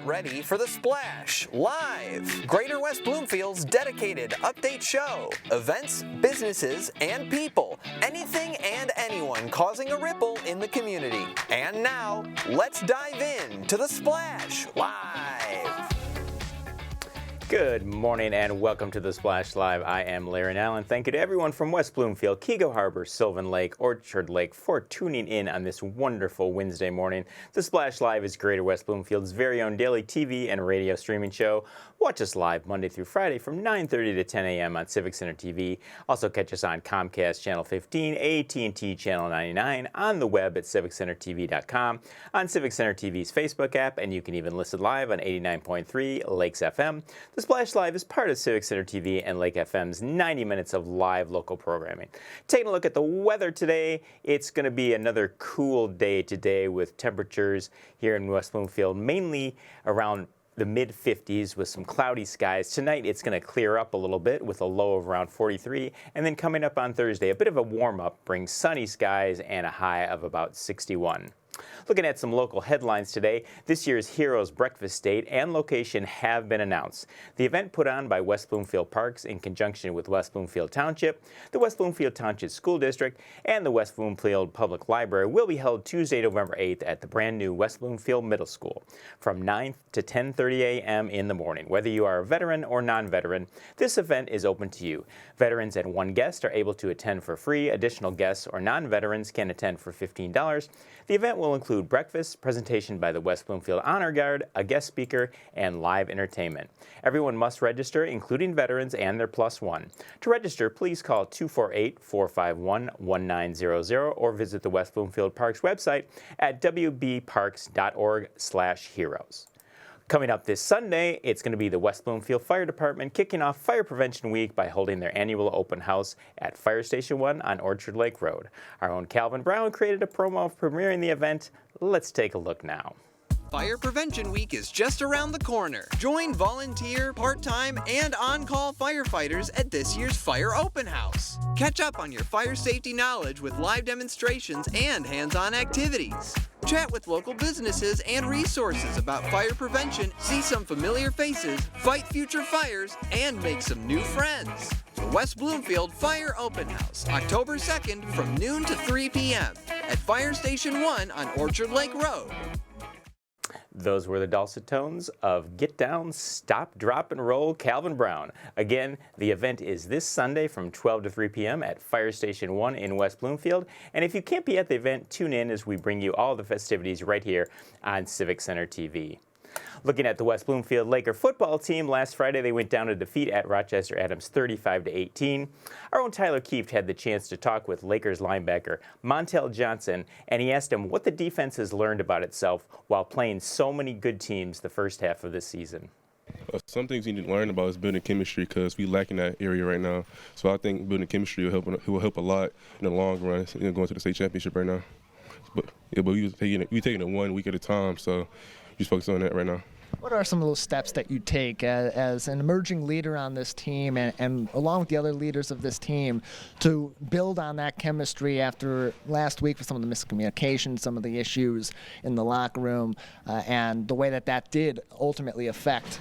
ready for The Splash Live, Greater West Bloomfield's dedicated update show. Events, businesses, and people. Anything and anyone causing a ripple in the community. And now, let's dive in to The Splash Live. Good morning and welcome to The Splash Live. I am Larry Allen. Thank you to everyone from West Bloomfield, Keego Harbor, Sylvan Lake, Orchard Lake for tuning in on this wonderful Wednesday morning. The Splash Live is Greater West Bloomfield's very own daily TV and radio streaming show. Watch us live Monday through Friday from 9:30 to 10 a.m. on Civic Center TV. Also catch us on Comcast Channel 15, AT&T Channel 99, on the web at civiccentertv.com, on Civic Center TV's Facebook app, and you can even listen live on 89.3 Lakes FM. The Splash Live is part of Civic Center TV and Lake FM's 90 minutes of live local programming. Taking a look at the weather today, it's going to be another cool day today with temperatures here in West Bloomfield, mainly around the mid-50s with some cloudy skies. Tonight it's going to clear up a little bit with a low of around 43, and then coming up on Thursday, a bit of a warm-up brings sunny skies and a high of about 61. Looking at some local headlines today, this year's Heroes Breakfast date and location have been announced. The event put on by West Bloomfield Parks in conjunction with West Bloomfield Township, the West Bloomfield Township School District, and the West Bloomfield Public Library will be held Tuesday, November 8th at the brand new West Bloomfield Middle School from 9 to 10:30 a.m. in the morning. Whether you are a veteran or non-veteran, this event is open to you. Veterans and one guest are able to attend for free. Additional guests or non-veterans can attend for $15. The event will include breakfast, presentation by the West Bloomfield Honor Guard, a guest speaker, and live entertainment. Everyone must register, including veterans and their plus one. To register, please call 248-451-1900 or visit the West Bloomfield Parks website at wbparks.org/heroes. Coming up this Sunday, it's going to be the West Bloomfield Fire Department kicking off Fire Prevention Week by holding their annual open house at Fire Station 1 on Orchard Lake Road. Our own Calvin Brown created a promo of premiering the event. Let's take a look now. Fire Prevention Week is just around the corner. Join volunteer, part-time, and on-call firefighters at this year's Fire Open House. Catch up on your fire safety knowledge with live demonstrations and hands-on activities. Chat with local businesses and resources about fire prevention, see some familiar faces, fight future fires, and make some new friends. The West Bloomfield Fire Open House, October 2nd from noon to 3 p.m. at Fire Station 1 on Orchard Lake Road. Those were the dulcet tones of Get Down, Stop, Drop, and Roll, Calvin Brown. Again, the event is this Sunday from 12 to 3 p.m. at Fire Station 1 in West Bloomfield. And if you can't be at the event, tune in as we bring you all the festivities right here on Civic Center TV. Looking at the West Bloomfield Laker football team, last Friday they went down to defeat at Rochester Adams 35-18. Our own Tyler Kieft had the chance to talk with Lakers linebacker Montel Johnson, and he asked him what the defense has learned about itself while playing so many good teams the first half of this season. Some things you need to learn about is building chemistry because we lack in that area right now. So I think building chemistry will help a lot in the long run, going to the state championship right now. But we taking it 1 week at a time, so just focus on that right now. What are some of those steps that you take as an emerging leader on this team and along with the other leaders of this team to build on that chemistry after last week with some of the miscommunication, some of the issues in the locker room, and the way that did ultimately affect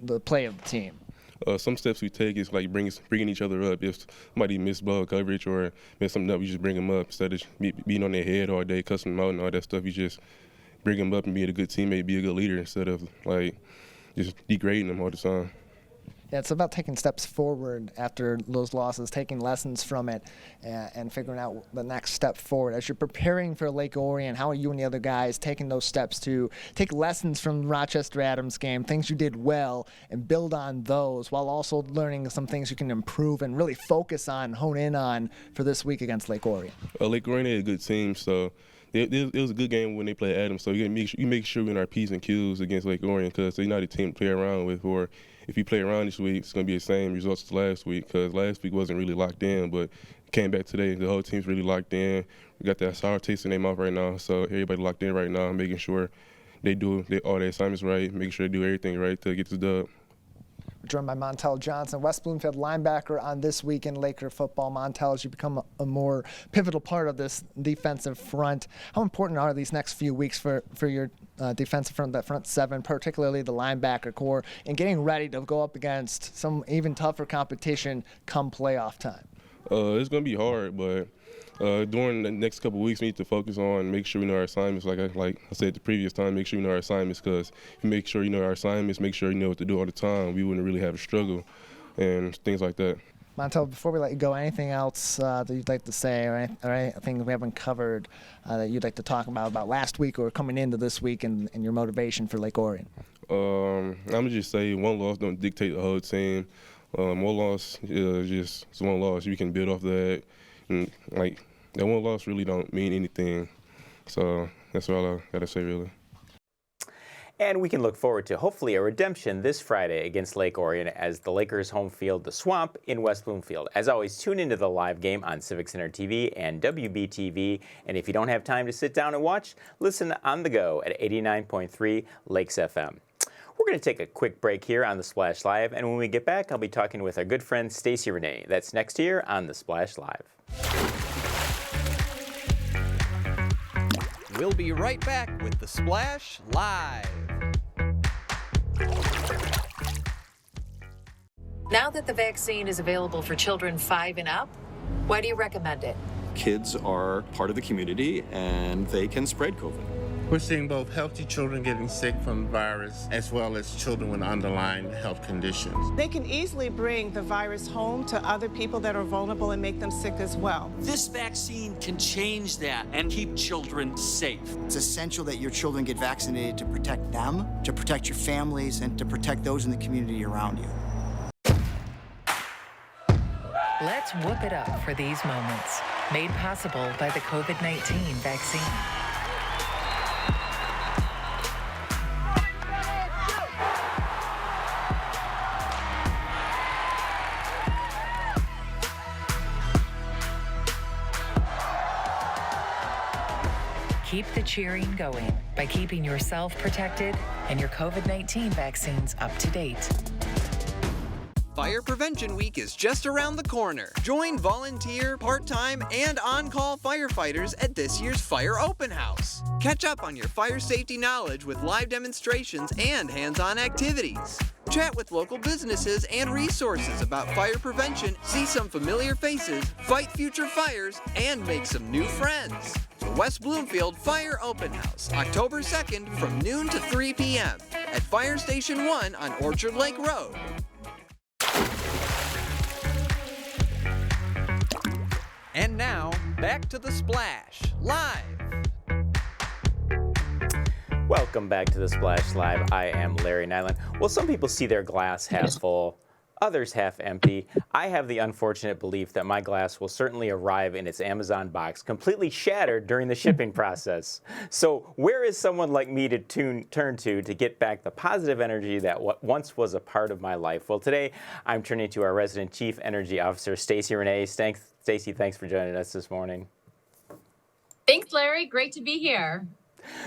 the play of the team? Some steps we take is like bringing each other up. If somebody missed ball coverage or messed something up, you just bring them up instead of being on their head all day, cussing them out and all that stuff. You just bring them up and be a good teammate, be a good leader instead of like just degrading them all the time. Yeah, it's about taking steps forward after those losses, taking lessons from it, and figuring out the next step forward. As you're preparing for Lake Orion, how are you and the other guys taking those steps to take lessons from the Rochester Adams game, things you did well, and build on those while also learning some things you can improve and really focus on, hone in on for this week against Lake Orion? Lake Orion is a good team, so it was a good game when they played Adams. So you make sure we're in our P's and Q's against Lake Orion because they're not a team to play around with. Or if you play around this week, it's going to be the same results as last week because last week wasn't really locked in, but came back today. The whole team's really locked in. We got that sour taste in their mouth right now, so everybody locked in right now, making sure they do all their assignments right, making sure they do everything right to get this dub. joined by Montel Johnson, West Bloomfield linebacker on This Week in Laker Football. Montel, as you become a more pivotal part of this defensive front, how important are these next few weeks for your defensive front, that front seven, particularly the linebacker core, and getting ready to go up against some even tougher competition come playoff time? It's going to be hard, but during the next couple of weeks, we need to focus on make sure we know our assignments. Like I said the previous time, make sure you know our assignments, because if you make sure you know our assignments, make sure you know what to do all the time, we wouldn't really have a struggle and things like that. Montel, before we let you go, anything else that you'd like to say, or anything we haven't covered that you'd like to talk about last week or coming into this week and your motivation for Lake Orion? I'm going to just say one loss don't dictate the whole team. One loss is just one loss. You can build off that. And, that one loss really don't mean anything. So that's all I got to say, really. And we can look forward to hopefully a redemption this Friday against Lake Orion as the Lakers home field the Swamp in West Bloomfield. As always, tune into the live game on Civic Center TV and WBTV. And if you don't have time to sit down and watch, listen on the go at 89.3 Lakes FM. We're going to take a quick break here on The Splash Live, and when we get back, I'll be talking with our good friend Stacie Rene. That's next year on The Splash Live. We'll be right back with The Splash Live. Now that the vaccine is available for children 5 and up, why do you recommend it? Kids are part of the community and they can spread COVID. We're seeing both healthy children getting sick from the virus as well as children with underlying health conditions. They can easily bring the virus home to other people that are vulnerable and make them sick as well. This vaccine can change that and keep children safe. It's essential that your children get vaccinated to protect them, to protect your families, and to protect those in the community around you. Let's whoop it up for these moments. Made possible by the COVID-19 vaccine. Keep the cheering going by keeping yourself protected and your COVID-19 vaccines up to date. Fire Prevention Week is just around the corner. Join volunteer, part-time, and on-call firefighters at this year's Fire Open House. Catch up on your fire safety knowledge with live demonstrations and hands-on activities. Chat with local businesses and resources about fire prevention, see some familiar faces, fight future fires, and make some new friends. The West Bloomfield Fire Open House, October 2nd from noon to 3 p.m. at Fire Station 1 on Orchard Lake Road. And now, back to The Splash, live. Welcome back to The Splash Live. I am Larry Nyland. Well, some people see their glass half full, others half empty. I have the unfortunate belief that my glass will certainly arrive in its Amazon box completely shattered during the shipping process. So where is someone like me to turn to get back the positive energy that once was a part of my life? Well, today I'm turning to our resident Chief Energy Officer, Stacie Rene. Stacie, thanks for joining us this morning. Thanks, Larry. Great to be here.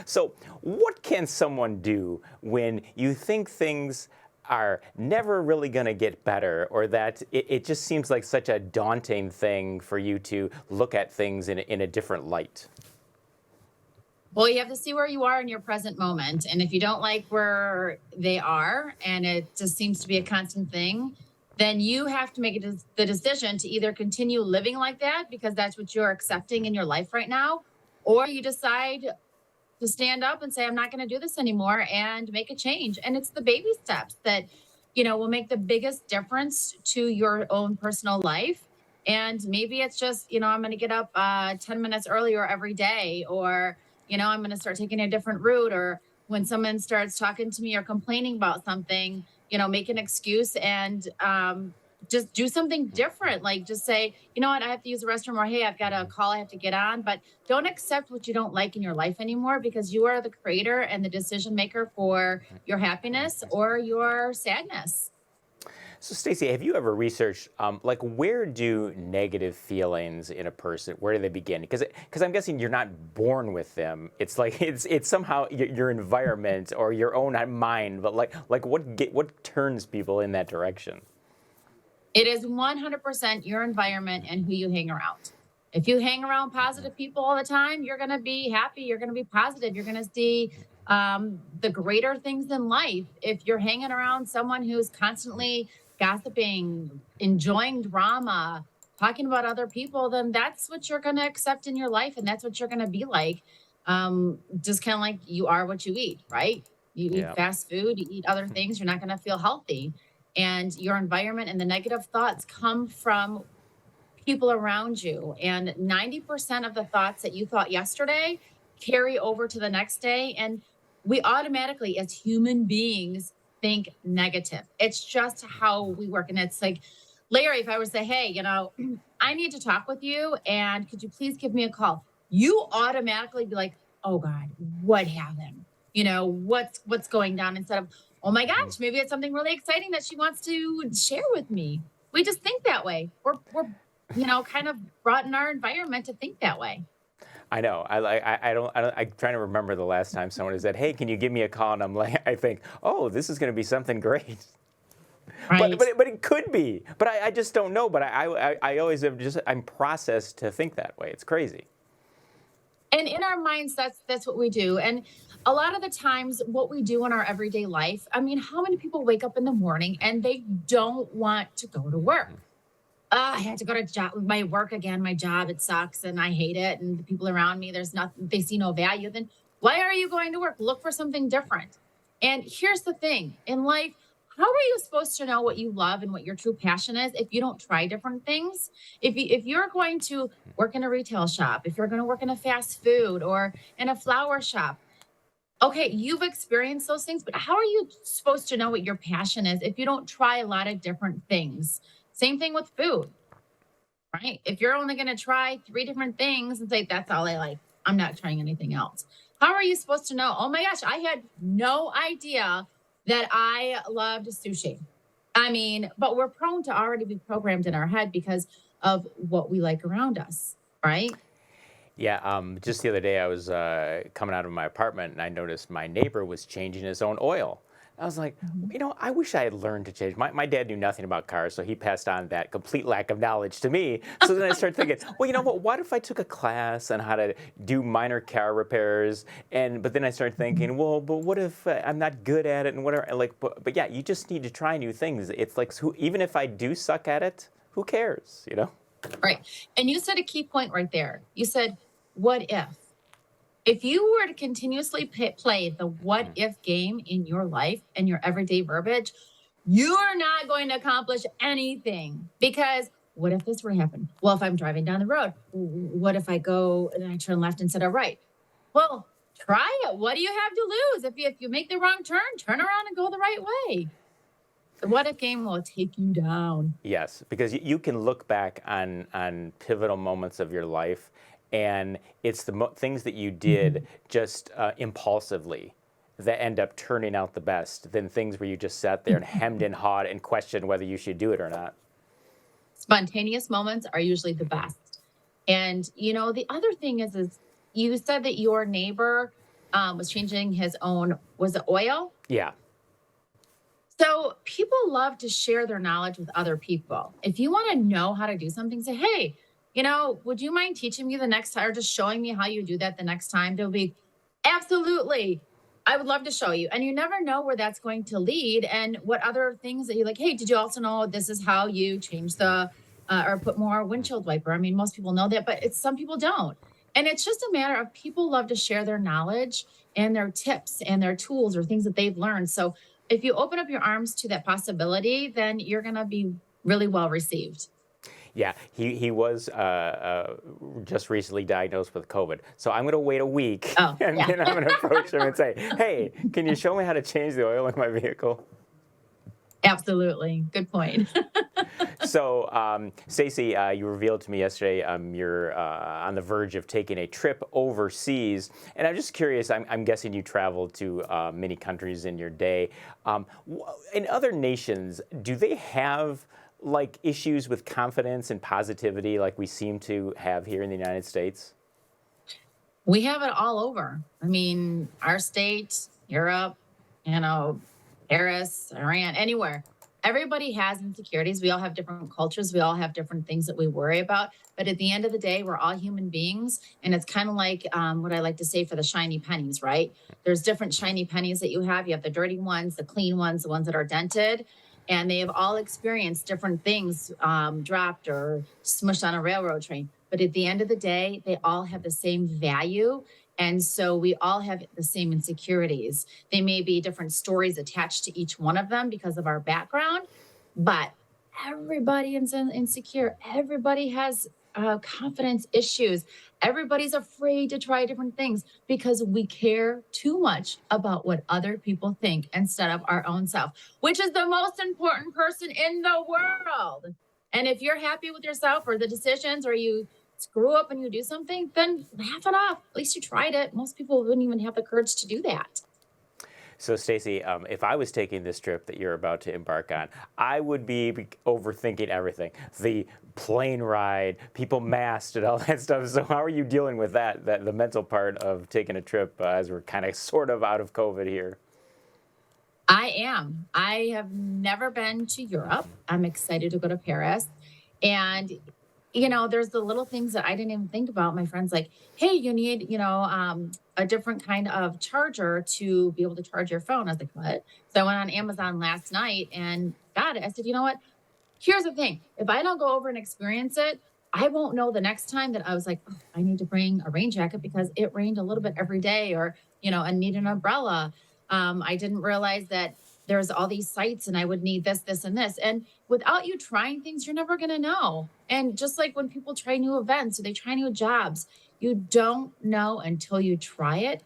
So what can someone do when you think things are never really going to get better, or that it just seems like such a daunting thing for you to look at things in a different light? Well, you have to see where you are in your present moment. And if you don't like where they are, and it just seems to be a constant thing, then you have to make the decision to either continue living like that because that's what you're accepting in your life right now, or you decide to stand up and say, I'm not going to do this anymore and make a change. And it's the baby steps that, will make the biggest difference to your own personal life. And maybe it's just, I'm going to get up 10 minutes earlier every day, or, I'm going to start taking a different route, or when someone starts talking to me or complaining about something, make an excuse and just do something different. Like just say, you know what, I have to use the restroom, or hey, I've got a call I have to get on. But don't accept what you don't like in your life anymore, because you are the creator and the decision maker for your happiness or your sadness. So, Stacie, have you ever researched, like, where do negative feelings in a person, where do they begin? Because I'm guessing you're not born with them. It's like it's somehow your environment or your own mind. But like what turns people in that direction? It is 100% your environment and who you hang around. If you hang around positive people all the time, you're going to be happy. You're going to be positive. You're going to see the greater things in life. If you're hanging around someone who's constantly gossiping, enjoying drama, talking about other people, then that's what you're going to accept in your life. And that's what you're going to be like. Just kind of like you are what you eat, right? You eat fast food, you eat other things, you're not going to feel healthy. And your environment and the negative thoughts come from people around you. And 90% of the thoughts that you thought yesterday carry over to the next day. And we automatically, as human beings, think negative. It's just how we work. And it's like, Larry, if I were to say, hey, I need to talk with you, and could you please give me a call? You automatically be like, oh God, what happened? What's going down, instead of, oh my gosh, maybe it's something really exciting that she wants to share with me. We just think that way. We're kind of brought in our environment to think that way. I know. I'm trying to remember the last time someone has said, hey, can you give me a call? And I think, oh, this is going to be something great. Right. But it could be. But I just don't know. But I always I'm processed to think that way. It's crazy. And in our minds, that's what we do. And a lot of the times what we do in our everyday life, I mean, how many people wake up in the morning and they don't want to go to work? I had to go to my work again, my job, it sucks and I hate it. And the people around me, they see no value. Then why are you going to work? Look for something different. And here's the thing in life, how are you supposed to know what you love and what your true passion is if you don't try different things? If you're going to work in a retail shop, if you're going to work in a fast food or in a flower shop, okay, you've experienced those things, but how are you supposed to know what your passion is if you don't try a lot of different things? Same thing with food, right? If you're only going to try 3 different things and say, that's all I like, I'm not trying anything else. How are you supposed to know? Oh my gosh, I had no idea that I loved sushi. I mean, but we're prone to already be programmed in our head because of what we like around us, right? Yeah, just the other day I was coming out of my apartment and I noticed my neighbor was changing his own oil. I was like, I wish I had learned to change. My dad knew nothing about cars, so he passed on that complete lack of knowledge to me. So then I started thinking, well, you know what if I took a class on how to do minor car repairs? But then I started thinking, well, but what if I'm not good at it and whatever? But yeah, you just need to try new things. It's like, even if I do suck at it, who cares, Right. And you said a key point right there. You said, what if? If you were to continuously play the what if game in your life and your everyday verbiage, you are not going to accomplish anything. Because what if this were to happen? Well, if I'm driving down the road, what if I go and I turn left instead of right? Well, try it. What do you have to lose? If you make the wrong turn, turn around and go the right way. The what if game will take you down. Yes, because you can look back on pivotal moments of your life, and it's the things that you did just impulsively that end up turning out the best than things where you just sat there and hemmed and hawed and questioned whether you should do it or not. Spontaneous moments are usually the best. And, the other thing is you said that your neighbor was changing his own, was it oil? Yeah. So people love to share their knowledge with other people. If you want to know how to do something, say, hey, would you mind teaching me the next time or just showing me how you do that the next time? They'll be, absolutely. I would love to show you. And you never know where that's going to lead and what other things that you're like, hey, did you also know this is how you change or put more windshield wiper? I mean, most people know that, but some people don't. And it's just a matter of people love to share their knowledge and their tips and their tools or things that they've learned. So if you open up your arms to that possibility, then you're going to be really well received. Yeah, he was just recently diagnosed with COVID. So I'm going to wait a week and then I'm going to approach him and say, hey, can you show me how to change the oil in my vehicle? Absolutely. Good point. So, Stacie, you revealed to me yesterday you're on the verge of taking a trip overseas, and I'm just curious. I'm guessing you traveled to many countries in your day. In other nations, do they have like issues with confidence and positivity like we seem to have here in the United States? We have it all over. I mean, our state, Europe, Paris, Iran, anywhere. Everybody has insecurities. We all have different cultures. We all have different things that we worry about. But at the end of the day, we're all human beings. And it's kind of like what I like to say for the shiny pennies, right? There's different shiny pennies that you have. You have the dirty ones, the clean ones, the ones that are dented. And they have all experienced different things, dropped or smushed on a railroad train. But at the end of the day, they all have the same value. And so we all have the same insecurities. They may be different stories attached to each one of them because of our background, but everybody is insecure. Everybody has confidence issues. Everybody's afraid to try different things because we care too much about what other people think instead of our own self, which is the most important person in the world. And if you're happy with yourself or the decisions, or you screw up and you do something, then laugh it off. At least you tried it. Most people wouldn't even have the courage to do that. So, Stacie, if I was taking this trip that you're about to embark on, I would be overthinking everything. The plane ride, people masked and all that stuff. So how are you dealing with that the mental part of taking a trip as we're kind of sort of out of COVID here? I am. I have never been to Europe. I'm excited to go to Paris. And there's the little things that I didn't even think about. My friend's like, hey, you need, a different kind of charger to be able to charge your phone. I was like, what? So I went on Amazon last night and got it. I said, you know what? Here's the thing. If I don't go over and experience it, I won't know the next time that I was like, oh, I need to bring a rain jacket because it rained a little bit every day, or, I need an umbrella. I didn't realize that there's all these sites and I would need this, this, and this. And without you trying things, you're never going to know. And just like when people try new events or they try new jobs, you don't know until you try it.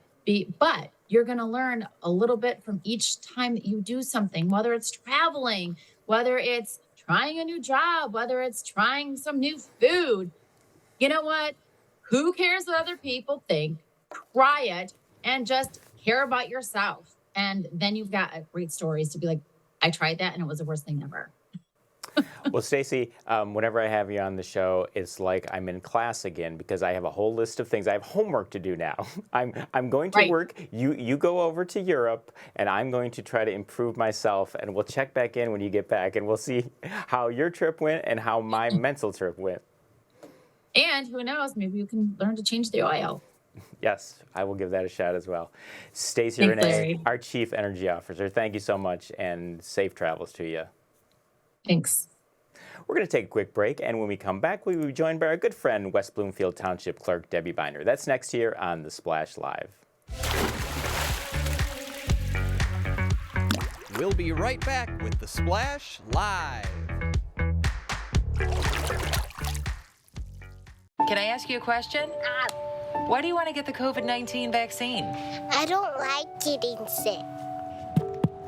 But you're going to learn a little bit from each time that you do something, whether it's traveling, whether it's trying a new job, whether it's trying some new food. You know what? Who cares what other people think? Try it and just care about yourself. And then you've got great stories to be like, I tried that and it was the worst thing ever. Well, Stacie, whenever I have you on the show, it's like I'm in class again because I have a whole list of things. I have homework to do now. I'm going to work. You go over to Europe, and I'm going to try to improve myself. And we'll check back in when you get back, and we'll see how your trip went and how my mental trip went. And who knows, maybe you can learn to change the oil. Yes, I will give that a shot as well. Stacie Rene, our Chief Energy Officer, thank you so much, and safe travels to you. Thanks. We're going to take a quick break, and when we come back, we will be joined by our good friend, West Bloomfield Township Clerk Debbie Binder. That's next here on The Splash Live. We'll be right back with The Splash Live. Can I ask you a question? Why do you want to get the COVID-19 vaccine? I don't like getting sick.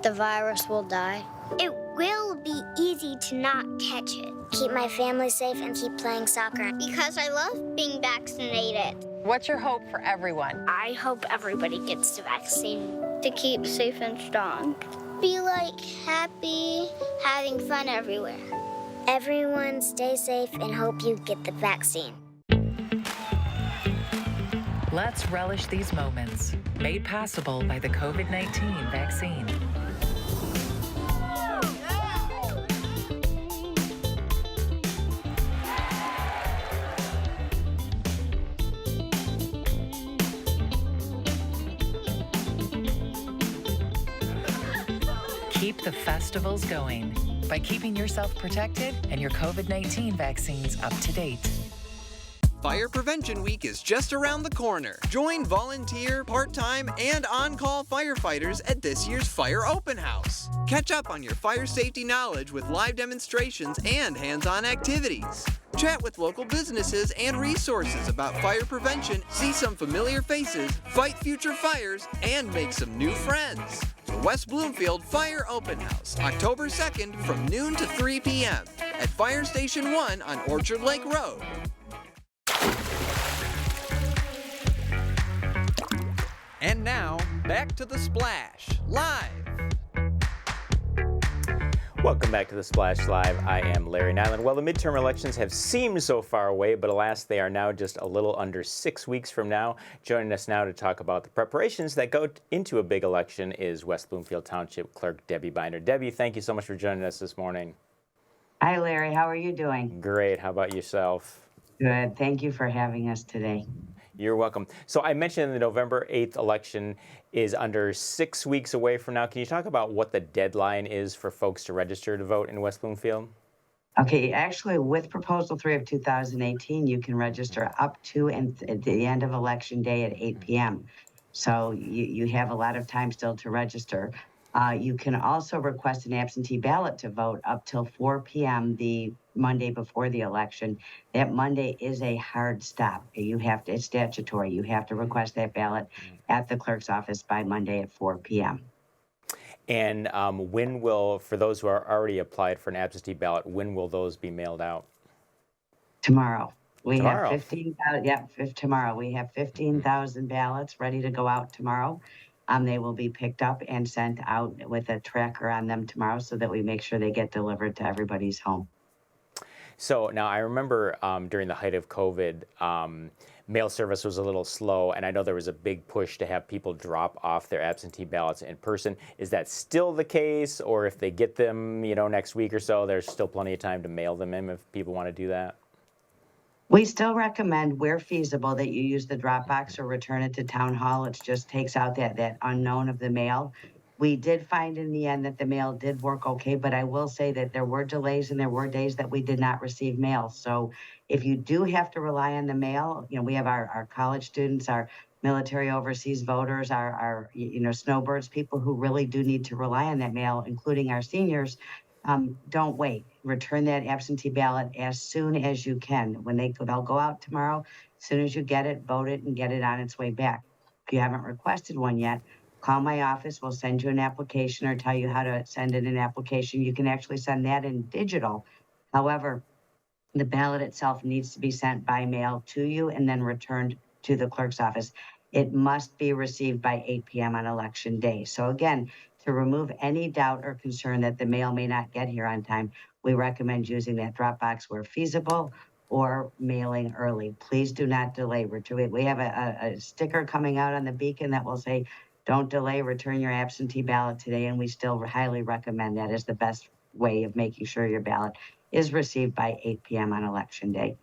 The virus will die. It will be easy to not catch it. Keep my family safe and keep playing soccer. Because I love being vaccinated. What's your hope for everyone? I hope everybody gets the vaccine. To keep safe and strong. Be like happy, having fun everywhere. Everyone stay safe and hope you get the vaccine. Let's relish these moments, made possible by the COVID-19 vaccine. Keep the festivals going by keeping yourself protected and your COVID-19 vaccines up to date. Fire Prevention Week is just around the corner. Join volunteer, part-time, and on-call firefighters at this year's Fire Open House. Catch up on your fire safety knowledge with live demonstrations and hands-on activities. Chat with local businesses and resources about fire prevention, see some familiar faces, fight future fires, and make some new friends. The West Bloomfield Fire Open House, October 2nd from noon to 3 p.m. at Fire Station 1 on Orchard Lake Road. And now, back to The Splash, live. Welcome back to The Splash Live. I am Larry Nyland. Well, the midterm elections have seemed so far away, but alas, they are now just a little under 6 weeks from now. Joining us now to talk about the preparations that go into a big election is West Bloomfield Township Clerk Debbie Binder. Debbie, thank you so much for joining us this morning. Hi, Larry. How are you doing? Great. How about yourself? Good. Thank you for having us today. You're welcome. So I mentioned the November 8th election is under 6 weeks away from now. Can you talk about what the deadline is for folks to register to vote in West Bloomfield? Okay, actually, with Proposal 3 of 2018, you can register up to and at the end of Election Day at 8 p.m. So you have a lot of time still to register. You can also request an absentee ballot to vote up till 4 p.m. the Monday before the election. That Monday is a hard stop. It's statutory. You have to request that ballot at the clerk's office by Monday at 4 p.m. And when will, for those who are already applied for an absentee ballot, when will those be mailed out? Tomorrow. Tomorrow. Have 15,000. Tomorrow. We have 15,000 ballots ready to go out tomorrow. They will be picked up and sent out with a tracker on them tomorrow so that we make sure they get delivered to everybody's home. So now I remember during the height of COVID, mail service was a little slow, and I know there was a big push to have people drop off their absentee ballots in person. Is that still the case, or if they get them, next week or so, there's still plenty of time to mail them in if people want to do that? We still recommend, where feasible, that you use the drop box or return it to town hall. It just takes out that unknown of the mail. We did find in the end that the mail did work okay, but I will say that there were delays and there were days that we did not receive mail. So if you do have to rely on the mail, we have our college students, our military overseas voters, our snowbirds, people who really do need to rely on that mail, including our seniors. Don't wait. Return that absentee ballot as soon as you can. When they'll go out tomorrow, as soon as you get it, vote it and get it on its way back. If you haven't requested one yet, call my office. We'll send you an application or tell you how to send in an application. You can actually send that in digital. However, the ballot itself needs to be sent by mail to you and then returned to the clerk's office. It must be received by 8 p.m. on election day. So again, to remove any doubt or concern that the mail may not get here on time, we recommend using that drop box where feasible or mailing early. Please do not delay. We have a sticker coming out on the beacon that will say, don't delay, return your absentee ballot today, and we still highly recommend that as the best way of making sure your ballot is received by 8 p.m. on election day.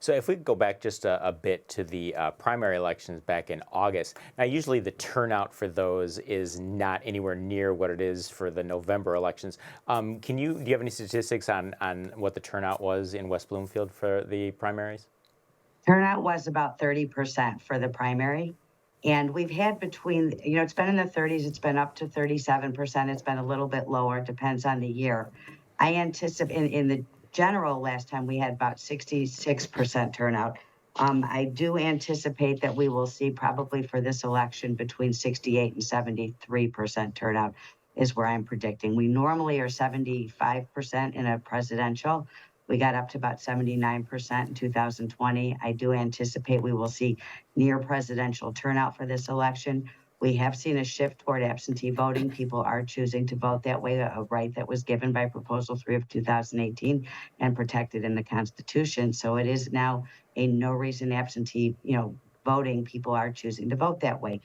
So if we could go back just a bit to the primary elections back in August. Now, usually the turnout for those is not anywhere near what it is for the November elections. Do you have any statistics on what the turnout was in West Bloomfield for the primaries? Turnout was about 30% for the primary. And we've had between, it's been in the 30s, it's been up to 37%, it's been a little bit lower, it depends on the year. I anticipate in the general last time we had about 66% turnout. I do anticipate that we will see probably for this election between 68 and 73% turnout is where I'm predicting. We normally are 75% in a presidential. We got up to about 79% in 2020. I do anticipate we will see near presidential turnout for this election. We have seen a shift toward absentee voting. People are choosing to vote that way, a right that was given by Proposal 3 of 2018 and protected in the Constitution. So it is now a no reason absentee, voting. People are choosing to vote that way.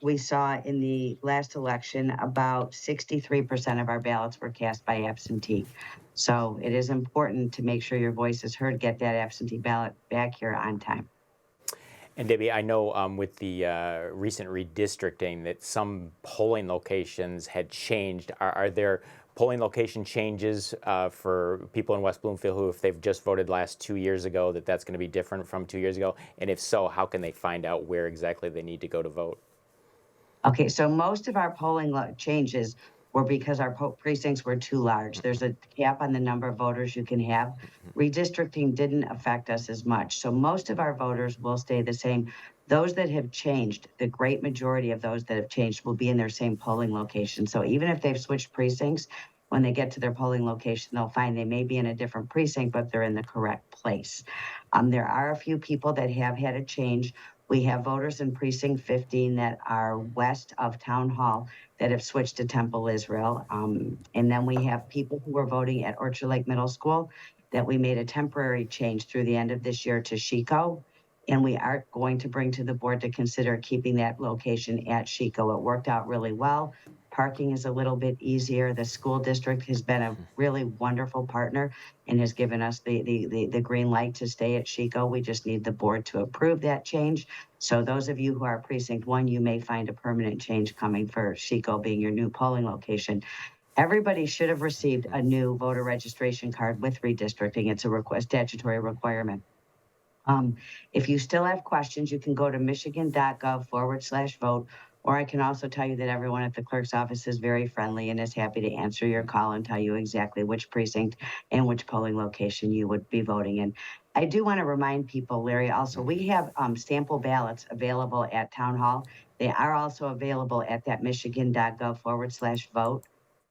We saw in the last election about 63% of our ballots were cast by absentee. So it is important to make sure your voice is heard, get that absentee ballot back here on time. And Debbie, I know with the recent redistricting that some polling locations had changed. Are there polling location changes for people in West Bloomfield who, if they've just voted last 2 years ago, that's going to be different from 2 years ago? And if so, how can they find out where exactly they need to go to vote? Okay, so most of our polling changes were because our precincts were too large. There's a cap on the number of voters you can have. Redistricting didn't affect us as much. So most of our voters will stay the same. Those that have changed, the great majority of those that have changed will be in their same polling location. So even if they've switched precincts, when they get to their polling location, they'll find they may be in a different precinct, but they're in the correct place. There are a few people that have had a change. We have voters in precinct 15 that are west of Town Hall that have switched to Temple Israel. And then we have people who are voting at Orchard Lake Middle School that we made a temporary change through the end of this year to Chico. And we are going to bring to the board to consider keeping that location at Chico. It worked out really well. Parking is a little bit easier. The school district has been a really wonderful partner and has given us the green light to stay at Chico. We just need the board to approve that change. So those of you who are precinct 1, you may find a permanent change coming for Chico being your new polling location. Everybody should have received a new voter registration card with redistricting. It's a statutory requirement. If you still have questions, you can go to michigan.gov/vote, or I can also tell you that everyone at the clerk's office is very friendly and is happy to answer your call and tell you exactly which precinct and which polling location you would be voting in. I do want to remind people, Larry, also, we have sample ballots available at Town Hall. They are also available at that michigan.gov/vote.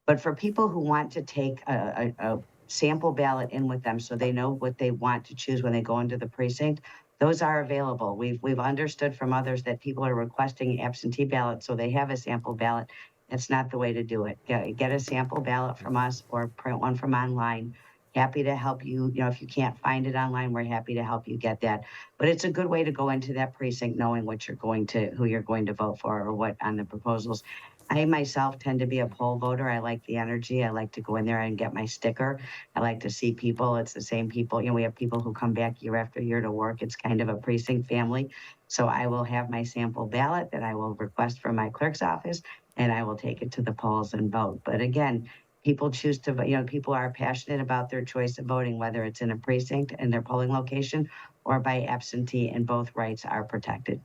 But for people who want to take a sample ballot in with them so they know what they want to choose when they go into the precinct, those are available. We've understood from others that people are requesting absentee ballots, so they have a sample ballot. That's not the way to do it. Get a sample ballot from us or print one from online. Happy to help you. If you can't find it online, we're happy to help you get that. But it's a good way to go into that precinct knowing who you're going to vote for or what on the proposals. I myself tend to be a poll voter. I like the energy. I like to go in there and get my sticker. I like to see people. It's the same people. We have people who come back year after year to work. It's kind of a precinct family. So I will have my sample ballot that I will request from my clerk's office, and I will take it to the polls and vote. But again, people choose to vote. People are passionate about their choice of voting, whether it's in a precinct in their polling location or by absentee, and both rights are protected.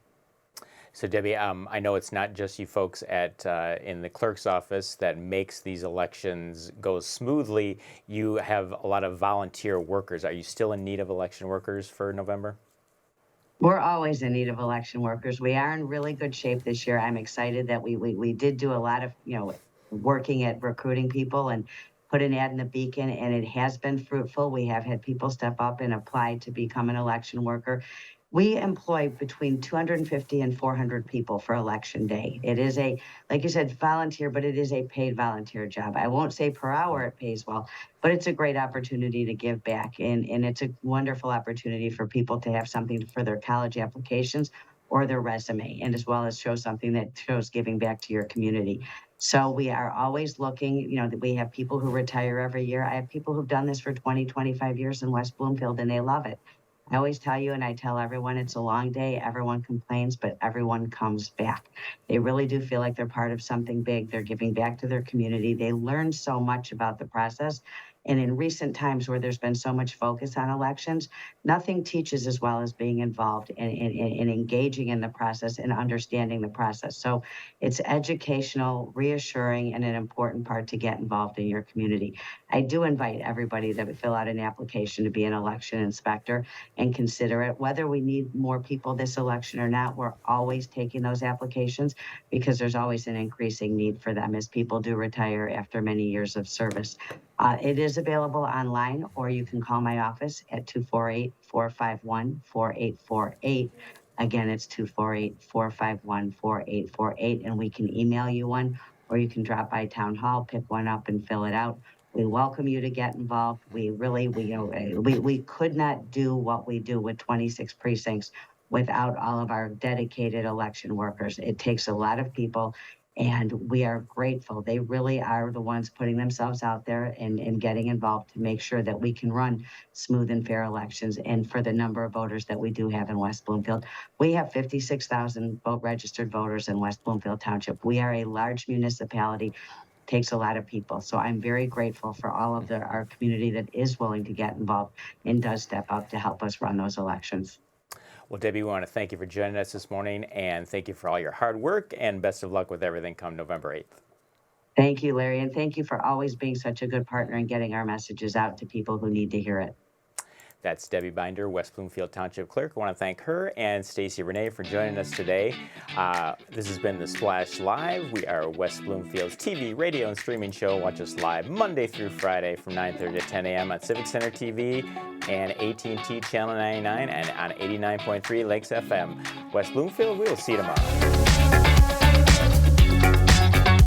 So Debbie, I know it's not just you folks at in the clerk's office that makes these elections go smoothly. You have a lot of volunteer workers. Are you still in need of election workers for November? We're always in need of election workers. We are in really good shape this year. I'm excited that we did do a lot of working at recruiting people and put an ad in the Beacon, and it has been fruitful. We have had people step up and apply to become an election worker. We employ between 250 and 400 people for election day. It is like you said, volunteer, but it is a paid volunteer job. I won't say per hour it pays well, but it's a great opportunity to give back. And it's a wonderful opportunity for people to have something for their college applications or their resume, and as well as show something that shows giving back to your community. So we are always looking, that we have people who retire every year. I have people who've done this for 20, 25 years in West Bloomfield, and they love it. I always tell you, and I tell everyone, it's a long day. Everyone complains, but everyone comes back. They really do feel like they're part of something big. They're giving back to their community. They learn so much about the process. And in recent times where there's been so much focus on elections, nothing teaches as well as being involved and engaging in the process and understanding the process. So it's educational, reassuring, and an important part to get involved in your community. I do invite everybody that would fill out an application to be an election inspector and consider it. Whether we need more people this election or not, we're always taking those applications because there's always an increasing need for them as people do retire after many years of service. It is available online, or you can call my office at 248-451-4848. Again, it's 248-451-4848, and we can email you one, or you can drop by Town Hall, pick one up, and fill it out. We welcome you to get involved. We could not do what we do with 26 precincts without all of our dedicated election workers. It takes a lot of people, and we are grateful. They really are the ones putting themselves out there and getting involved to make sure that we can run smooth and fair elections. And for the number of voters that we do have in West Bloomfield, we have 56,000 registered voters in West Bloomfield Township. We are a large municipality. Takes a lot of people. So I'm very grateful for all of our community that is willing to get involved and does step up to help us run those elections. Well, Debbie, we want to thank you for joining us this morning, and thank you for all your hard work, and best of luck with everything come November 8th. Thank you, Larry, and thank you for always being such a good partner and getting our messages out to people who need to hear it. That's Debbie Binder, West Bloomfield Township Clerk. I want to thank her and Stacie Rene for joining us today. This has been The Splash Live. We are West Bloomfield's TV, radio, and streaming show. Watch us live Monday through Friday from 9:30 to 10 a.m. on Civic Center TV and AT&T Channel 99 and on 89.3 Lakes FM. West Bloomfield, we will see you tomorrow.